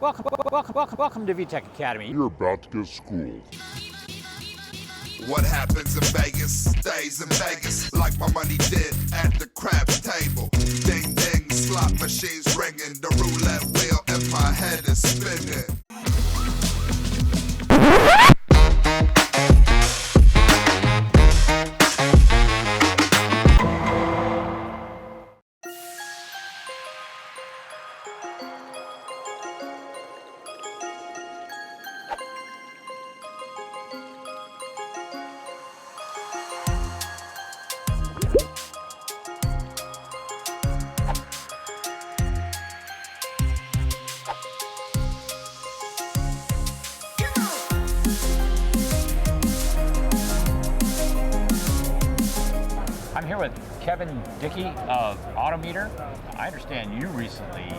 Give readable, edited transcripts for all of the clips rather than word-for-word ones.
Welcome to VTEC Academy. You're about to get schooled. What happens in Vegas stays in Vegas, like my money did at the craps table. Ding ding, slot machines ringing, the roulette wheel in my head is spinning. I'm here with Kevin Dickey of Autometer. I understand you recently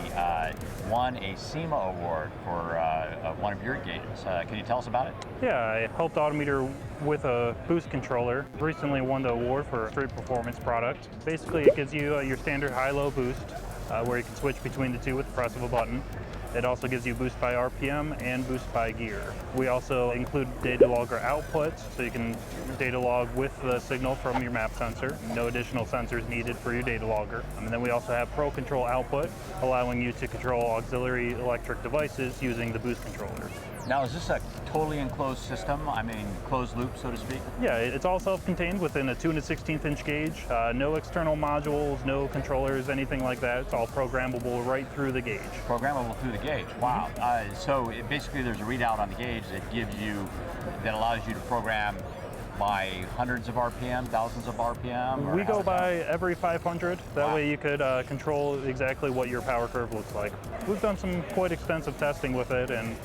won a SEMA award for one of your gauges. Can you tell us about it? Yeah, I helped Autometer with a boost controller. Recently won the award for a straight performance product. Basically, it gives you your standard high-low boost where you can switch between the two with the press of a button. It also gives you boost by RPM and boost by gear. We also include data logger output, so you can data log with the signal from your map sensor. No additional sensors needed for your data logger. And then we also have Pro Control output, allowing you to control auxiliary electric devices using the boost controller. Now, is this a totally enclosed system? I mean, closed loop, so to speak? Yeah, it's all self-contained within a 2 1/16 inch gauge. No external modules, no controllers, anything like that. It's all programmable right through the gauge. Programmable through the gauge. Wow. So basically, there's a readout on the gauge that gives you, that allows you to program by hundreds of RPM, thousands of RPM? We go by every 500. That way you could control exactly what your power curve looks like. We've done some quite extensive testing with it, and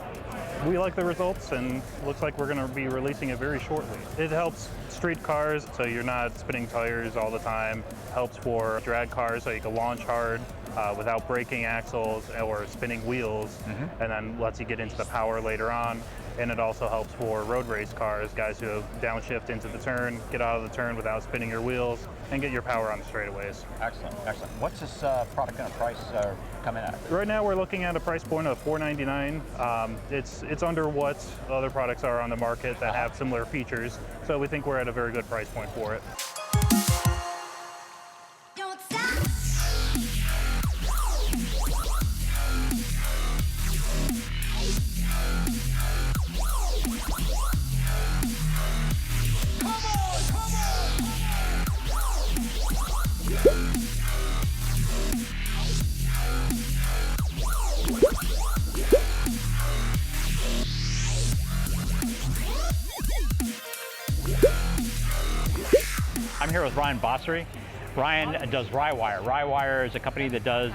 we like the results, and looks like we're going to be releasing it very shortly. It helps street cars, so you're not spinning tires all the time. Helps for drag cars, so you can launch hard without braking axles or spinning wheels, and then lets you get into the power later on. And it also helps for road race cars, guys who downshift into the turn, get out of the turn without spinning your wheels, and get your power on the straightaways. Excellent, excellent. What's this product going to price come in at? Right now we're looking at a price point of $499. It's under what other products are on the market that have similar features, so we think we're at a very good price point for it. I'm here with Ryan Bossary. Ryan does Rywire. Rywire is a company that does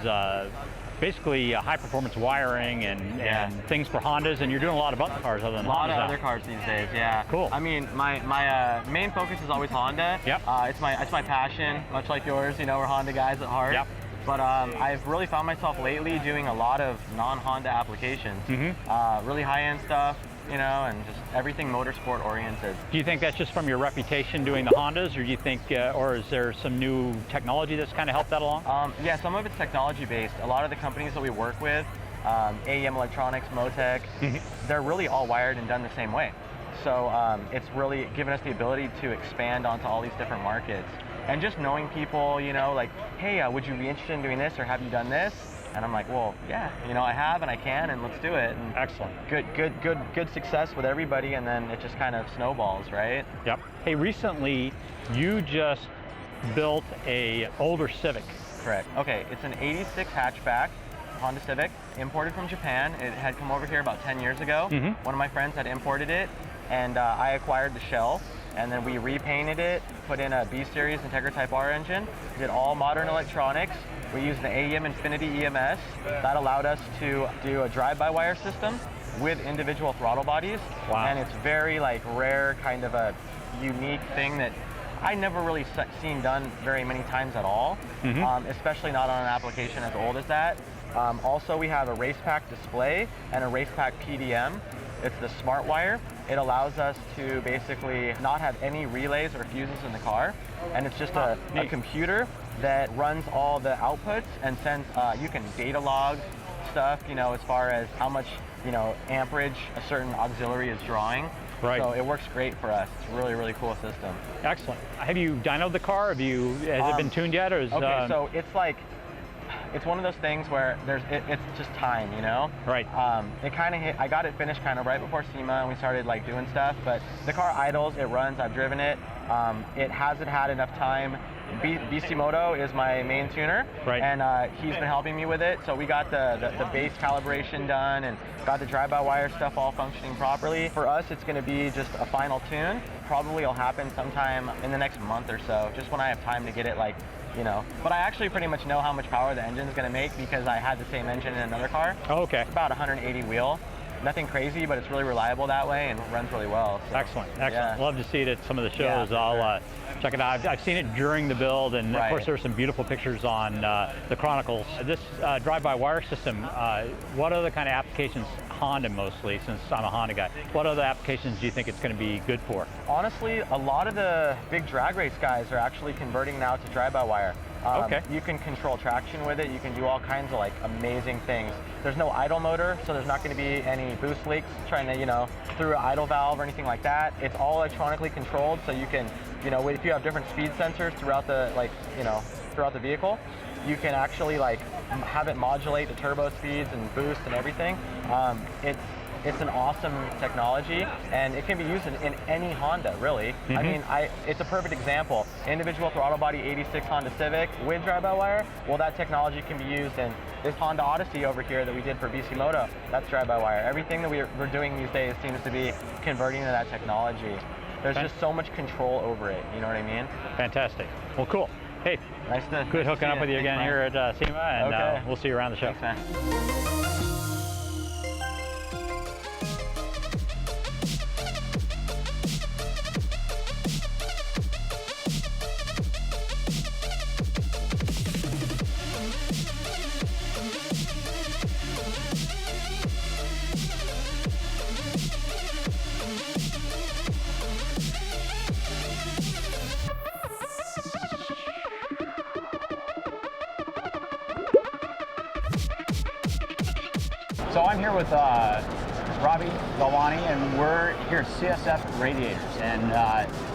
basically high-performance wiring and things for Hondas, and you're doing a lot of other cars other than Hondas. A lot of other cars these days, yeah. Cool. I mean, my main focus is always Honda. Yep. It's my passion, much like yours. You know, we're Honda guys at heart. Yep. But I've really found myself lately doing a lot of non-Honda applications. Really high-end stuff, you know, and just everything motorsport oriented. Do you think that's just from your reputation doing the Hondas, or do you think, or is there some new technology that's kind of helped that along? Yeah, some of it's technology based. A lot of the companies that we work with, AEM Electronics, Motec, they're really all wired and done the same way. So it's really given us the ability to expand onto all these different markets. And just knowing people, you know, like, hey, would you be interested in doing this, or have you done this? And I'm like, well, yeah, you know, I have and I can, and let's do it. And excellent. Good success with everybody, and then it just kind of snowballs, right? Yep. Hey, recently you just built a older Civic. Correct. Okay, it's an 86 hatchback Honda Civic, imported from Japan. It had come over here about 10 years ago. One of my friends had imported it, and I acquired the shell. And then we repainted it, put in a B-Series Integra Type R engine, did all modern electronics. We used the AEM Infinity EMS. That allowed us to do a drive-by-wire system with individual throttle bodies. Wow. And it's very rare, kind of a unique thing that I never really seen done very many times at all, especially not on an application as old as that. Also, we have a race pack display and a race pack PDM. It's the Smart Wire. It allows us to basically not have any relays or fuses in the car, and it's just a computer that runs all the outputs and sends, you can data log, stuff, you know, as far as how much, you know, amperage a certain auxiliary is drawing. Right. So it works great for us. It's a really, really cool system. Excellent. Have you dynoed the car? Has it been tuned yet? Or is, okay, so it's like, it's one of those things where it's just time, you know? Right. It kind of hit, I got it finished kind of right before SEMA and we started like doing stuff, but the car idles, it runs, I've driven it. It hasn't had enough time. Bisimoto is my main tuner, right. And he's been helping me with it. So we got the base calibration done and got the drive-by-wire stuff all functioning properly. For us, it's going to be just a final tune. Probably will happen sometime in the next month or so, just when I have time to get it, like, you know. But I actually pretty much know how much power the engine's going to make because I had the same engine in another car. Oh, okay. It's about 180 wheel. Nothing crazy, but it's really reliable that way and runs really well. So, excellent, excellent. Yeah. Love to see it at some of the shows. Yeah, I'll check it out. I've seen it during the build, and right. Of course there's some beautiful pictures on the Chronicles. This drive-by-wire system, what other kind of applications, Honda mostly, since I'm a Honda guy, what other applications do you think it's going to be good for? Honestly, a lot of the big drag race guys are actually converting now to drive-by-wire. Okay. You can control traction with it. You can do all kinds of like amazing things. There's no idle motor, so there's not going to be any boost leaks trying to, you know, through an idle valve or anything like that. It's all electronically controlled, so you can, you know, if you have different speed sensors throughout the, like, you know, throughout the vehicle, you can actually like have it modulate the turbo speeds and boost and everything. It's an awesome technology, and it can be used in any Honda, really. Mm-hmm. I mean, it's a perfect example. Individual throttle body 86 Honda Civic with drive-by-wire, well, that technology can be used in this Honda Odyssey over here that we did for Bisimoto. That's drive-by-wire. Everything that we're doing these days seems to be converting to that technology. There's just so much control over it, you know what I mean? Fantastic. Well, cool. Hey, good hooking up with you again here at SEMA, and we'll see you around the show. Thanks, man. So I'm here with Robbie Galwani, and we're here at CSF Radiators. And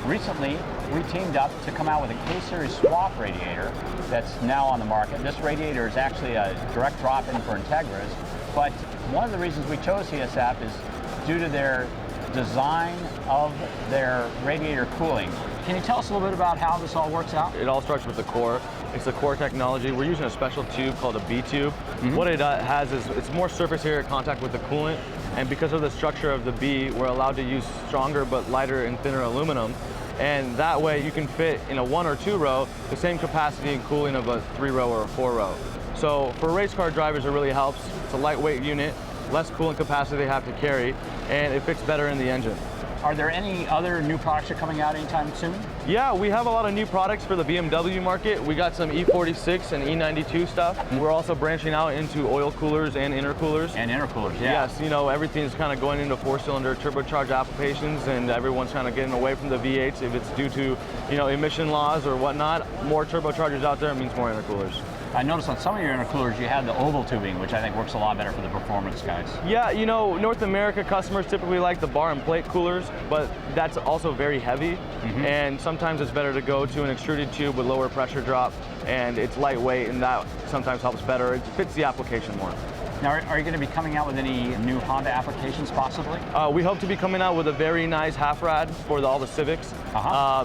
recently, we teamed up to come out with a K-Series swap radiator that's now on the market. This radiator is actually a direct drop-in for Integras, but one of the reasons we chose CSF is due to their design of their radiator cooling. Can you tell us a little bit about how this all works out? It all starts with the core. It's the core technology. We're using a special tube called a B-tube. Mm-hmm. What it has is it's more surface area contact with the coolant, and because of the structure of the B, we're allowed to use stronger but lighter and thinner aluminum, and that way you can fit in a 1 or 2 row the same capacity and cooling of a 3 row or a 4 row. So for race car drivers, it really helps. It's a lightweight unit, less coolant capacity they have to carry, and it fits better in the engine. Are there any other new products that are coming out anytime soon? Yeah, we have a lot of new products for the BMW market. We got some E46 and E92 stuff. Mm-hmm. We're also branching out into oil coolers and intercoolers. And intercoolers, yeah. Yes, you know, everything's kind of going into 4-cylinder turbocharged applications, and everyone's kind of getting away from the V8s if it's due to, you know, emission laws or whatnot. More turbochargers out there means more intercoolers. I noticed on some of your intercoolers you had the oval tubing, which I think works a lot better for the performance guys. Yeah, you know, North America customers typically like the bar and plate coolers, but that's also very heavy, and sometimes it's better to go to an extruded tube with lower pressure drop, and it's lightweight, and that sometimes helps better. It fits the application more. Now, are you going to be coming out with any new Honda applications possibly? We hope to be coming out with a very nice half rad for all the Civics,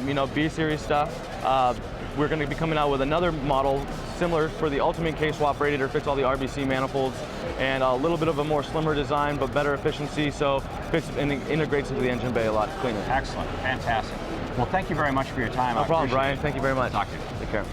you know, B-Series stuff. We're going to be coming out with another model similar for the Ultimate K-Swap radiator, fits all the RBC manifolds, and a little bit of a more slimmer design, but better efficiency, so fits and integrates into the engine bay a lot cleaner. Excellent, fantastic. Well, thank you very much for your time. No problem, Brian. Thank you very much. Talk to you. Take care.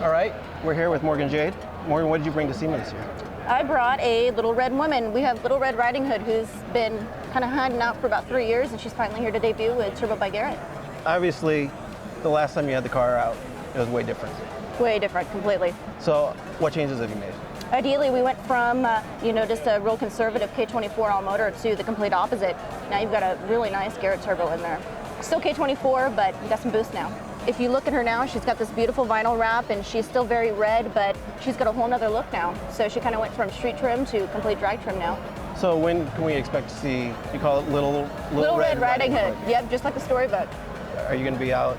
All right, we're here with Morgan Jade. Morgan, what did you bring to SEMA this year? I brought a Little Red Woman. We have Little Red Riding Hood, who's been kind of hiding out for about 3 years, and she's finally here to debut with Turbo by Garrett. Obviously, the last time you had the car out, it was way different. Way different, completely. So what changes have you made? Ideally, we went from, just a real conservative K24 all motor to the complete opposite. Now you've got a really nice Garrett turbo in there. Still K24, but you got some boost now. If you look at her now, she's got this beautiful vinyl wrap, and she's still very red, but she's got a whole nother look now. So she kind of went from street trim to complete drag trim now. So when can we expect to see, you call it Little Red Riding Hood. Yep, just like the storybook. Are you going to be out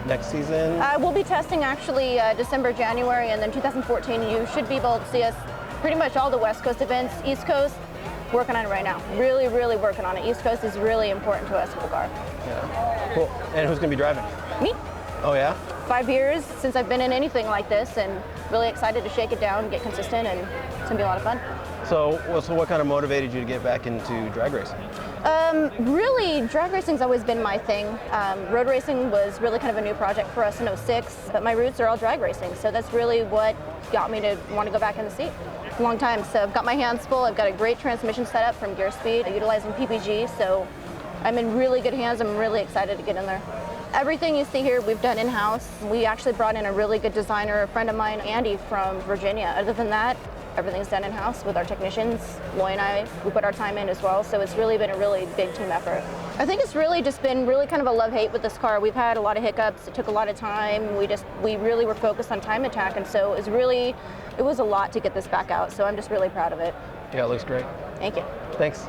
next season? We'll be testing actually December, January, and then 2014 you should be able to see us pretty much all the West Coast events. East Coast, working on it right now. Really, really working on it. East Coast is really important to us with the car. Yeah. Cool. And who's going to be driving? Me. Oh yeah? 5 years since I've been in anything like this, and really excited to shake it down, get consistent, and it's going to be a lot of fun. So what kind of motivated you to get back into drag racing? Really, drag racing's always been my thing. Road racing was really kind of a new project for us in '06, but my roots are all drag racing, so that's really what got me to want to go back in the seat. A long time, so I've got my hands full. I've got a great transmission setup from Gear Speed, utilizing PPG, so I'm in really good hands. I'm really excited to get in there. Everything you see here, we've done in-house. We actually brought in a really good designer, a friend of mine, Andy from Virginia. Other than that, everything's done in-house with our technicians. Loy and I, we put our time in as well, so it's really been a really big team effort. I think it's really just been really kind of a love-hate with this car. We've had a lot of hiccups. It took a lot of time. We really were focused on time attack, and so it was a lot to get this back out, so I'm just really proud of it. Yeah, it looks great. Thank you. Thanks.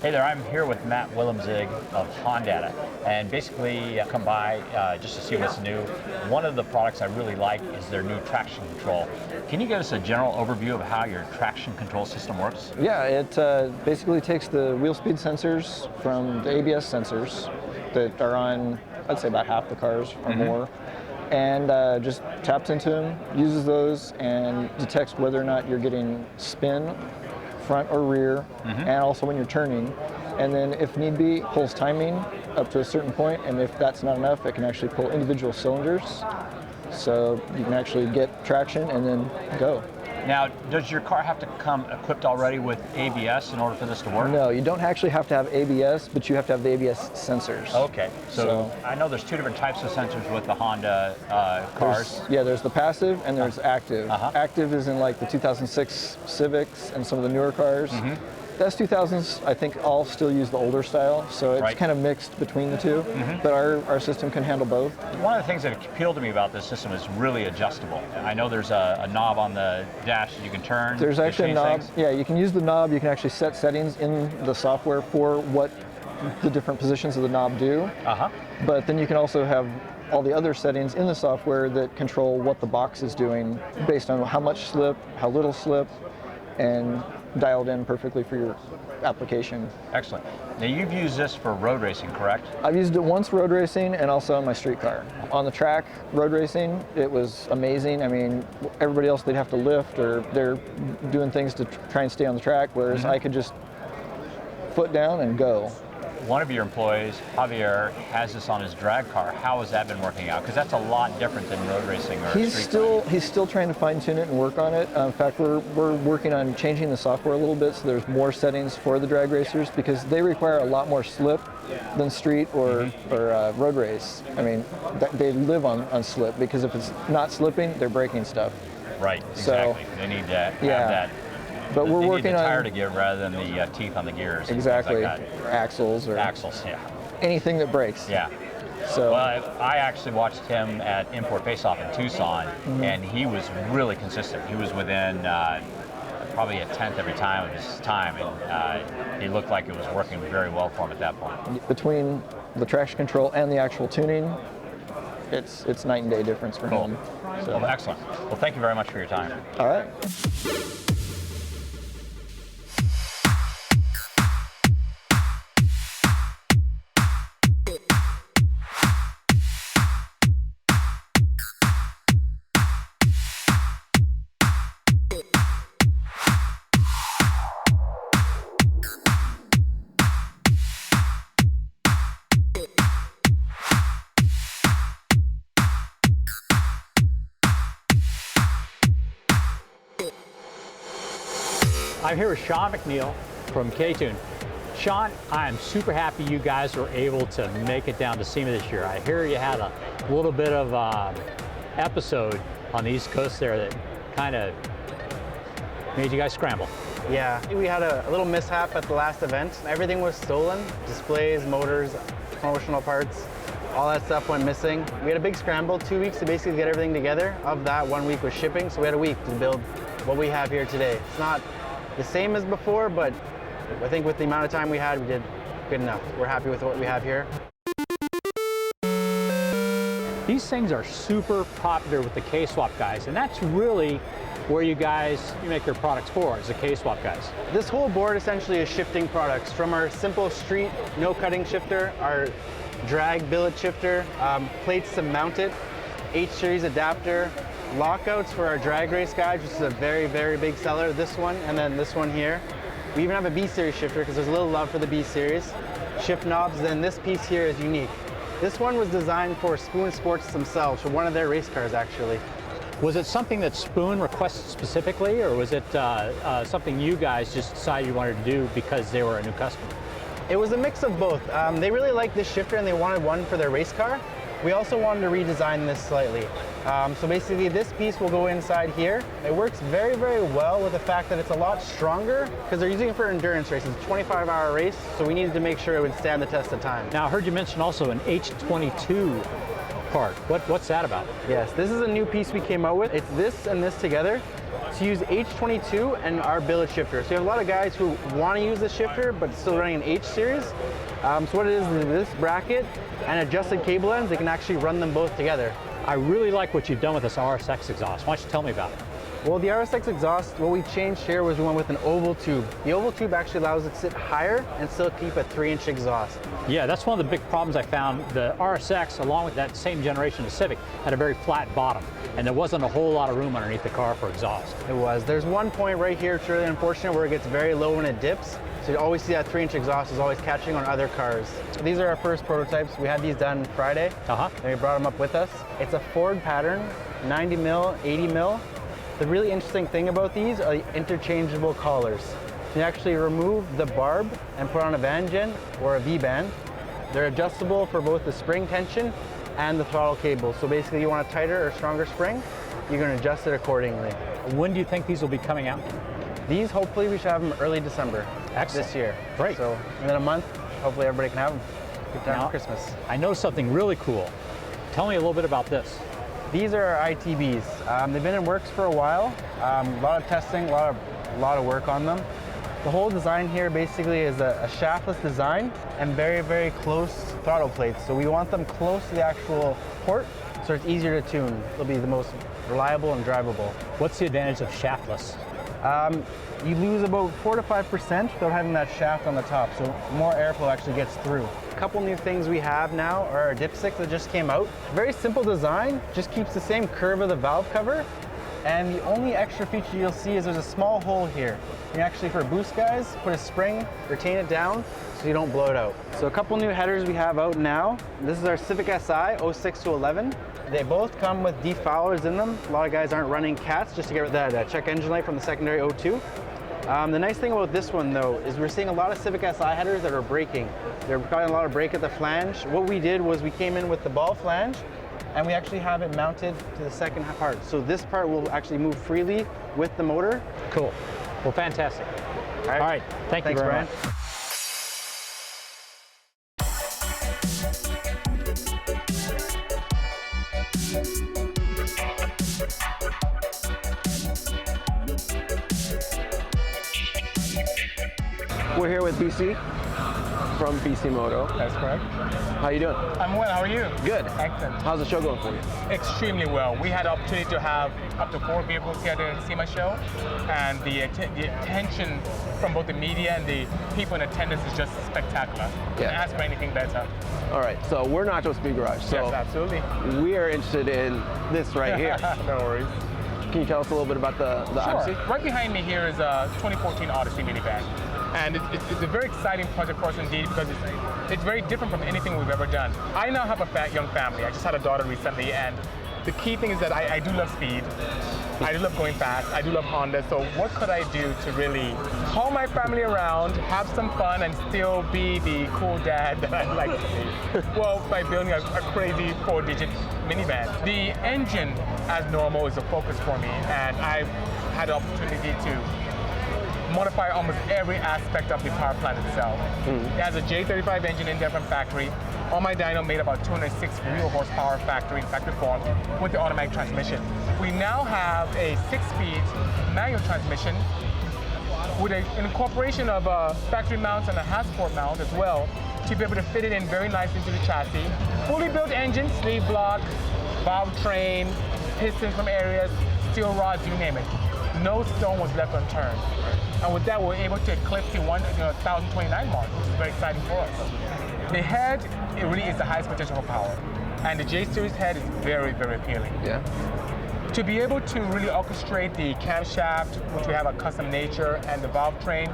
Hey there, I'm here with Matt Willemzig of Hondata, and basically come by just to see what's new. One of the products I really like is their new traction control. Can you give us a general overview of how your traction control system works? Yeah, it basically takes the wheel speed sensors from the ABS sensors that are on, I'd say about half the cars or more, and just taps into them, uses those, and detects whether or not you're getting spin, front or rear, and also when you're turning. And then if need be, pulls timing up to a certain point, and if that's not enough, it can actually pull individual cylinders. So you can actually get traction and then go. Now, does your car have to come equipped already with ABS in order for this to work? No, you don't actually have to have ABS, but you have to have the ABS sensors. Okay, so I know there's two different types of sensors with the Honda cars. There's the passive and there's active. Active is in like the 2006 Civics and some of the newer cars. The S2000s, I think, all still use the older style, so it's kind of mixed between the two, but our system can handle both. One of the things that appealed to me about this system is really adjustable. I know there's a knob on the dash that you can turn. There's actually a knob. Yeah, you can use the knob. You can actually set settings in the software for what the different positions of the knob do. But then you can also have all the other settings in the software that control what the box is doing based on how much slip, how little slip, and dialed in perfectly for your application. Excellent. Now you've used this for road racing, correct? I've used it once road racing and also on my street car. On the track, road racing, it was amazing. I mean, everybody else, they'd have to lift or they're doing things to try and stay on the track, whereas I could just foot down and go. One of your employees, Javier, has this on his drag car. How has that been working out? Because that's a lot different than road racing or He's still trying to fine tune it and work on it. In fact, we're working on changing the software a little bit so there's more settings for the drag racers because they require a lot more slip than street or road race. I mean, they live on slip because if it's not slipping, they're breaking stuff. Right, exactly. They need to have that. But we're working need the tire on to give rather than the teeth on the gears. Exactly. Like that. Or axles or yeah. Anything that breaks. Yeah. So well, I actually watched him at Import Face-Off in Tucson, and he was really consistent. He was within probably a tenth every time of his time, and he looked like it was working very well for him at that point. Between the traction control and the actual tuning, it's night and day difference for him. So. Well, excellent. Well, thank you very much for your time. All right. I'm here with Sean McNeil from K-Tune. Sean, I am super happy you guys were able to make it down to SEMA this year. I hear you had a little bit of episode on the East Coast there that kind of made you guys scramble. Yeah, we had a little mishap at the last event. Everything was stolen, displays, motors, promotional parts, all that stuff went missing. We had a big scramble, 2 weeks to basically get everything together. Of that, 1 week was shipping, so we had a week to build what we have here today. It's not the same as before, but I think with the amount of time we had, we did good enough. We're happy with what we have here. These things are super popular with the K-Swap guys, and that's really where you make your products for, is the K-Swap guys. This whole board essentially is shifting products from our simple street no cutting shifter, our drag billet shifter, plates to mount it, H-series adapter, lockouts for our drag race guides, which is a very, very big seller, this one, and then this one here. We even have a B-series shifter because there's a little love for the B-series. Shift knobs, then this piece here is unique. This one was designed for Spoon Sports themselves, for one of their race cars actually. Was it something that Spoon requested specifically, or was it something you guys just decided you wanted to do because they were a new customer? It was a mix of both. They really liked this shifter and they wanted one for their race car. We also wanted to redesign this slightly. So basically this piece will go inside here. It works very, very well with the fact that it's a lot stronger because they're using it for endurance races. It's a 25-hour race, so we needed to make sure it would stand the test of time. Now I heard you mention also an H22 part. What's that about? Yes, this is a new piece we came out with. It's this and this together to use H22 and our billet shifter. So you have a lot of guys who want to use the shifter but still running an H series. So what it is this bracket and adjusted cable ends, they can actually run them both together. I really like what you've done with this RSX exhaust. Why don't you tell me about it? Well, the RSX exhaust, what we changed here was we went with an oval tube. The oval tube actually allows it to sit higher and still keep a 3-inch exhaust. Yeah, that's one of the big problems I found. The RSX, along with that same generation of Civic, had a very flat bottom, and there wasn't a whole lot of room underneath the car for exhaust. It was. There's one point right here, it's really unfortunate, where it gets very low when it dips. So you always see that 3-inch exhaust is always catching on other cars. These are our first prototypes. We had these done Friday, and we brought them up with us. It's a Ford pattern, 90 mil, 80 mil. The really interesting thing about these are the interchangeable collars. You actually remove the barb and put on a band gen or a V-band. They're adjustable for both the spring tension and the throttle cable. So basically you want a tighter or stronger spring, you're going to adjust it accordingly. When do you think these will be coming out? These, hopefully we should have them early December. Excellent. This year. Great. So within a month, hopefully everybody can have them. Good time Now, for Christmas. I know something really cool. Tell me a little bit about this. These are our ITBs. They've been in works for a while. A lot of testing, a lot of work on them. The whole design here basically is a shaftless design and very, very close throttle plates. So we want them close to the actual port so it's easier to tune. It'll be the most reliable and drivable. What's the advantage of shaftless? You lose about 4 to 5% without having that shaft on the top, so more airflow actually gets through. A couple new things we have now are our dipsticks that just came out. Very simple design, just keeps the same curve of the valve cover, and the only extra feature you'll see is there's a small hole here. You can actually, for boost guys, put a spring, retain it down, so you don't blow it out. So a couple new headers we have out now. This is our Civic Si 06 to 11. They both come with defoulerers in them. A lot of guys aren't running cats just to get that check engine light from the secondary O2. The nice thing about this one though is we're seeing a lot of Civic Si headers that are breaking. They're causing a lot of break at the flange. What we did was we came in with the ball flange and we actually have it mounted to the second part. So this part will actually move freely with the motor. Cool. Well, fantastic. All right. Thank you very much. We're here with BC from Bisimoto. That's correct. How you doing? I'm well, how are you? Good. Excellent. How's the show going for you? Extremely well. We had the opportunity to have up to 4 vehicles here at the SEMA Show, and the attention from both the media and the people in attendance is just spectacular. Yeah. Can't ask for anything better. All right, so we're Nachospeed Garage. So yes, absolutely. we are interested in this right here. No worries. Can you tell us a little bit about the Sure. Odyssey? Right behind me here is a 2014 Odyssey minivan. And it's a very exciting project for us indeed, because it's very different from anything we've ever done. I now have a young family. I just had a daughter recently, and the key thing is that I do love speed. I do love going fast. I do love Honda. So what could I do to really haul my family around, have some fun, and still be the cool dad that I like to be? Well, by building a crazy 4-digit minivan. The engine, as normal, is a focus for me, and I've had the opportunity to modify almost every aspect of the power plant itself. It has a J35 engine in there from factory. On my dyno made about 206 real horsepower factory form with the automatic transmission. We now have a 6-speed manual transmission with an incorporation of factory mounts and a Hasport mount as well to be able to fit it in very nicely into the chassis. Fully built engine, sleeve block, valve train, pistons from areas, steel rods, you name it. No stone was left unturned. And with that, we're able to eclipse the 1,029 mark, which is very exciting for us. The head, it really is the highest potential for power. And the J-Series head is very, very appealing. Yeah. To be able to really orchestrate the camshaft, which we have a custom nature, and the valve train,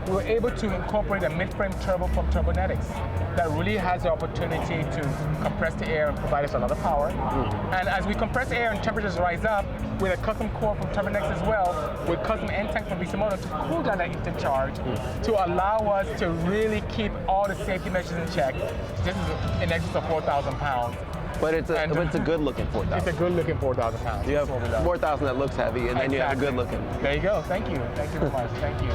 we were able to incorporate a mid-frame turbo from Turbonetics that really has the opportunity to compress the air and provide us a lot of power. And as we compress air and temperatures rise up, with a custom core from Turbonetics as well, with custom end tank from Bisimoto to cool down that instant charge, to allow us to really keep all the safety measures in check. This is in excess of 4,000 pounds. But it's a good looking 4,000. It's a good looking 4,000 pounds. You have 4,000 that looks heavy, and then you have a good looking. There you go. Thank you. Thank you very much. Thank you.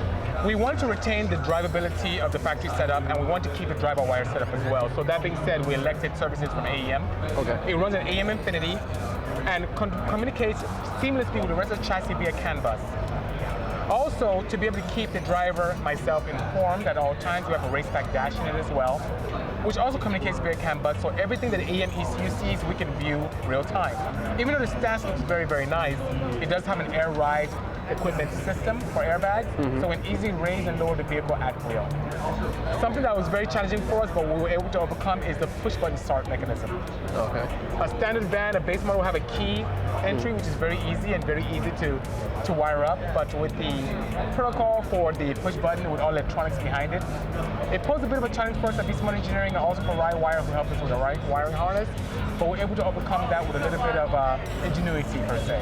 We want to retain the drivability of the factory setup, and we want to keep the drive-by-wire setup as well. So that being said, we elected services from AEM. Okay. It runs an AEM Infinity and communicates seamlessly with the rest of the chassis via CAN bus. Also, to be able to keep the driver, myself, informed at all times, we have a race pack dash in it as well, which also communicates via CAN bus, so everything that AEM ECU sees, we can view real time. Even though the stance looks very, very nice, it does have an air ride equipment system for airbags, so we can easily raise and lower the vehicle at will. Something that was very challenging for us, but we were able to overcome, is the push button start mechanism. Okay. A standard van, a base model, will have a key entry, which is very easy and very easy to wire up, but with the protocol for the push button with all electronics behind it, it posed a bit of a challenge for us at Bisimoto Engineering, and also for Wire, who helped us with the right wiring harness, but we're able to overcome that with a little bit of ingenuity per se.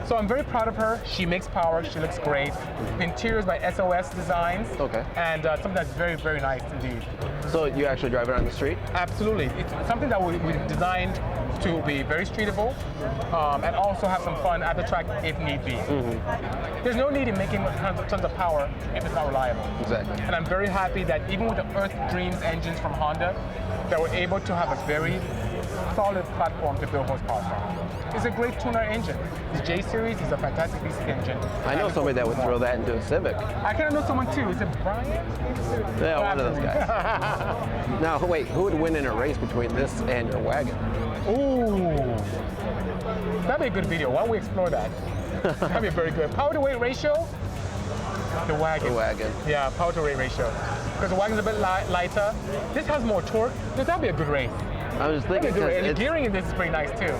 So I'm very proud of her. She makes power, she looks great. The interior is by SOS Designs. Okay. And something that's very, very nice indeed. So you actually drive it on the street? Absolutely. It's something that we designed to be very streetable, and also have some fun at the track if need be. There's no need in making tons of power if it's not reliable. Exactly. And I'm very happy that even with the Earth Dreams engines from Honda, that we're able to have a very solid platform to build horsepower from. It's a great tuner engine. The J-Series is a fantastic piece of engine. I know somebody that would throw that into a Civic. I kind of know someone too. Is it Brian? Yeah, one of those guys. Now, wait, who would win in a race between this and your wagon? Ooh, that'd be a good video. Why don't we explore that? That'd be very good. Power to weight ratio? The wagon. The wagon. Yeah, power to weight ratio. Because the wagon's a bit lighter. This has more torque. That'd be a good race. I was thinking, and the gearing in this is pretty nice too,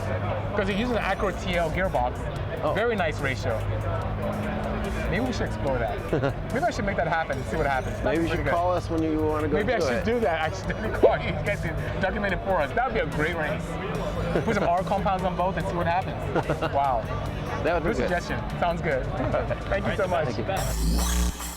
because it uses an Acura TL gearbox. Oh. Very nice ratio. Maybe we should explore that. Maybe I should make that happen and see what happens. Maybe you should call us when you want to go Maybe I should do that. I should definitely call you guys to document it for us. That would be a great race. Put some R compounds on both and see what happens. Wow. That would be good suggestion. Sounds good. Thank you so much. Thank you.